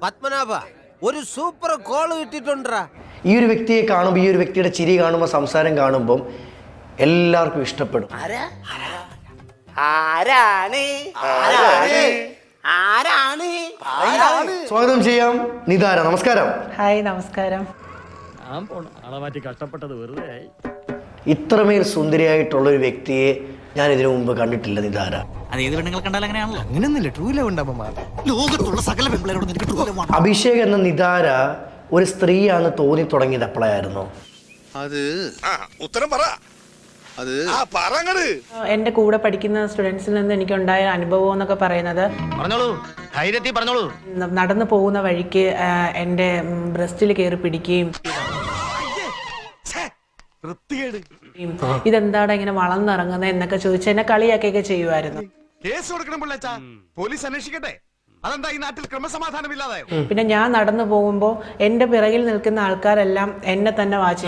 പത്മനാഭ ഒരു super call കിട്ടിട്ടുണ്ടാ. ഈ ഒരു വ്യക്തിയെ കാണുമ്പോൾ, ഈ ഒരു വ്യക്തിയുടെ ചിരി കാണുമ്പോൾ, സംസാരം കാണുമ്പോൾ എല്ലാവർക്കും ഇഷ്ടപ്പെടും. സ്വാഗതം ചെയ്യാം നിതാര. നമസ്കാരം. ഹായ്, നമസ്കാരം. ഇത്രമേൽ സുന്ദരിയായിട്ടുള്ള ഒരു വ്യക്തിയെ ഞാൻ ഇതിനു മുമ്പ് കണ്ടിട്ടില്ല നിതാര. അഭിഷേക് എന്ന നിതാര ഒരു സ്ത്രീയാന്ന് തോന്നി തുടങ്ങിയത് എപ്പോഴായിരുന്നു? എന്റെ കൂടെ പഠിക്കുന്ന സ്റ്റുഡൻസിൽ നിന്ന് എനിക്കുണ്ടായ അനുഭവം എന്നൊക്കെ പറയുന്നത്, നടന്നു പോകുന്ന വഴിക്ക് എന്റെ ബ്രസ്റ്റിൽ കയറി പിടിക്കുകയും ഇതെന്താടാ ഇങ്ങനെ വളർന്നിറങ്ങുന്നത് എന്നൊക്കെ ചോദിച്ച് എന്നെ കളിയാക്കിയൊക്കെ ചെയ്യുമായിരുന്നു. പിന്നെ ഞാൻ നടന്നു പോകുമ്പോ എന്റെ പിറകിൽ നിൽക്കുന്ന ആൾക്കാരെല്ലാം എന്നെ തന്നെ വാച്ച്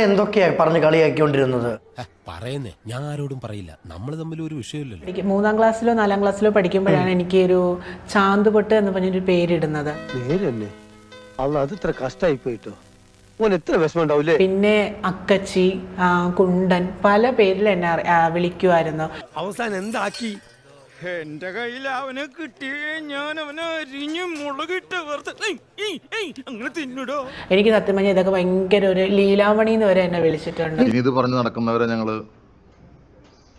എന്തൊക്കെയാ പറഞ്ഞ് കളിയാക്കിക്കൊണ്ടിരുന്നത്? പറയുന്നേ, ഞാൻ ആരോടും പറയില്ല, നമ്മൾ തമ്മിൽ ഒരു വിഷയമില്ലല്ലോ. 3ാം ക്ലാസ്സിലോ 4ാം ക്ലാസ്സിലോ പഠിക്കുമ്പോഴാണ് എനിക്ക് ഒരു ചാന്തുപൊട്ട് എന്ന് പറഞ്ഞൊരു പേരിടുന്നത്. പിന്നെ അക്കച്ചി, കുണ്ടൻ, പല പേരിൽ എന്നെ വിളിക്കുമായിരുന്നു. അവസാനം എന്താക്കി? എന്റെ കയ്യിൽ അവനെ കിട്ടിയേ ഞാൻ അവനെ അരിഞ്ഞ് മുളകിട്ട് അങ്ങനെ തിന്നിടോ. എനിക്ക് സത്യം പറഞ്ഞാൽ ഇതൊക്കെ ഭയങ്കര ഒരു ലീലാമണി എന്ന് വരെ എന്നെ വിളിച്ചിട്ടുണ്ട്. ഇത് പറഞ്ഞു നടക്കുന്നവരെ ഞങ്ങള്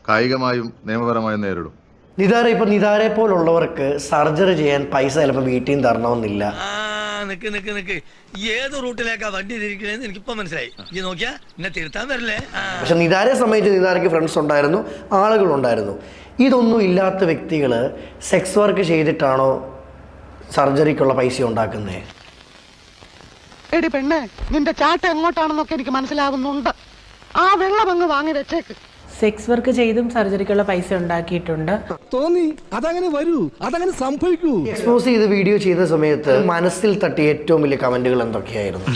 കായികമായും നിയമപരമായും നേരിടും. നിതാര, ഇപ്പൊ നിതാരെ പോലുള്ളവർക്ക് സർജറി ചെയ്യാൻ പൈസ ചിലപ്പോൾ വീട്ടിൽ നിന്ന് തരണമെന്നില്ല. നിക്ക് ഏത് റൂട്ടിലേക്കാ വണ്ടി തിരിക്കണേന്ന് എനിക്കിപ്പോ മനസ്സിലായി. ഈ നോക്കിയാ എന്നെ തിരുത്താൻ വരില്ലേ? പക്ഷെ നിതാരെ സംബന്ധിച്ച് നിതാരയ്ക്ക് ഫ്രണ്ട്സ് ഉണ്ടായിരുന്നു, ആളുകളുണ്ടായിരുന്നു. ഇതൊന്നും ഇല്ലാത്ത വ്യക്തികള് സെക്സ് വർക്ക് ചെയ്തിട്ടാണോ സർജറിക്കുള്ള പൈസ ഉണ്ടാക്കുന്നത്? എടി പെണ്ണെ, നിന്റെ ചാട്ട എങ്ങോട്ടാണെന്നൊക്കെ എനിക്ക് മനസ്സിലാവുന്നുണ്ട്. ആ വെള്ളം അങ്ങ് വാങ്ങി വെച്ചേക്ക്. സെക്സ് വർക്ക് ചെയ്തും സർജറിക്കുള്ള പൈസ ഉണ്ടാക്കിയിട്ടുണ്ട്. തോന്നി അതങ്ങനെ വരൂ, അതങ്ങനെ സംഭവിക്കൂ. എക്സ്പോസ് ചെയ്ത് വീഡിയോ ചെയ്ത സമയത്ത് മനസ്സിൽ തട്ടിയ ഏറ്റവും വലിയ കമന്റുകൾ എന്തൊക്കെയായിരുന്നു?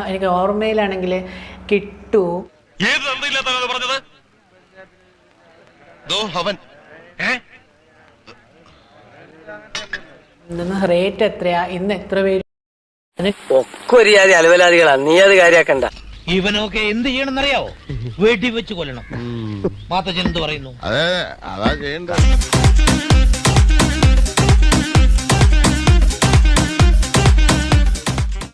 എനിക്ക് ഓർമ്മയിലാണെങ്കിൽ കിട്ടു, റേറ്റ് എത്രയാ, ഇന്ന് എത്ര പേര് ഒക്കെ ഒരു ജാതി അലവലാദികളാ. നീ അത് കാര്യാക്കണ്ട. ഇവനൊക്കെ എന്ത് ചെയ്യണമെന്നറിയാവോ? വെടി വെച്ച് കൊല്ലണം. മാത്തച്ഛൻ എന്ത് പറയുന്നു? അതാ ചെയ്യണ്ട.